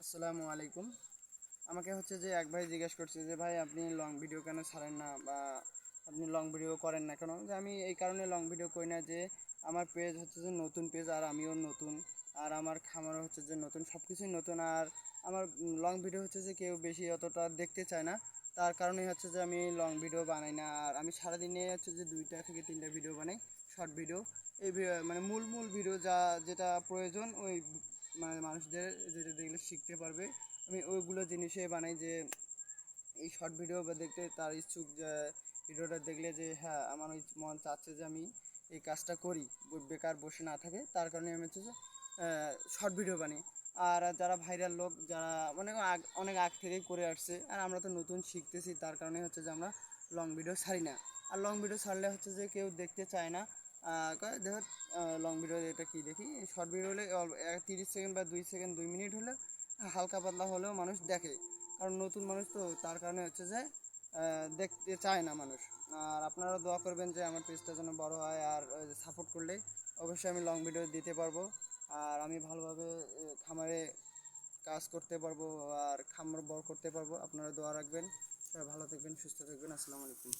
আসসালামু আলাইকুম। আমাকে হচ্ছে যে এক ভাই জিজ্ঞেস করছে যে ভাই আপনি লং ভিডিও কেন ছাড়েন না বা আপনি লং ভিডিও করেন না কেন? যে আমি এই কারণে লং ভিডিও করি না যে আমার পেজ হচ্ছে যে নতুন পেজ আর আমিও নতুন, আর আমার খামারও হচ্ছে যে নতুন, সব কিছুই নতুন। আর আমার লং ভিডিও হচ্ছে যে কেউ বেশি অতটা দেখতে চায় না, তার কারণেই হচ্ছে যে আমি লং ভিডিও বানাই না। আর আমি সারাদিনে হচ্ছে যে 2টা থেকে 3টা ভিডিও বানাই, শর্ট ভিডিও। মানে মূল মূল ভিডিও যেটা প্রয়োজন ওই মানে মানুষদের যেটা দেখলে শিখতে পারবে, আমি ওইগুলো জিনিসে বানাই। যে এই শর্ট ভিডিও বা দেখতে তার ইচ্ছুক, যে ভিডিওটা দেখলে যে হ্যাঁ আমার ওই মন চাচ্ছে যে আমি এই কাজটা করি, বেকার বসে না থাকে, তার কারণে আমি হচ্ছে যে শর্ট ভিডিও বানাই। আর যারা ভাইরাল লোক, যারা মানে অনেক আগ থেকেই করে আসছে, আর আমরা তো নতুন শিখতেছি, তার কারণে হচ্ছে যে আমরা লং ভিডিও ছাড়ি না। আর লং ভিডিও ছাড়লে হচ্ছে যে কেউ দেখতে চায় না। দেখো, লং ভিডিও এটা কি দেখি, শর্ট ভিডিও হলে 30 সেকেন্ড বা 2 সেকেন্ড 2 মিনিট হলে হালকা পাতলা হলেও মানুষ দেখে, কারণ নতুন মানুষ তো, তার কারণে হচ্ছে যে দেখতে চায় না মানুষ। আর আপনারা দোয়া করবেন যে আমার পেজটা যেন বড় হয়, আর সাপোর্ট করলে অবশ্যই আমি লং ভিডিও দিতে পারবো। আর আমি ভালোভাবে খামারে কাজ করতে পারবো, আর খামার বড় করতে পারবো। আপনারা দোয়া রাখবেন। সবাই ভালো থাকবেন, সুস্থ থাকবেন। আসসালামু আলাইকুম।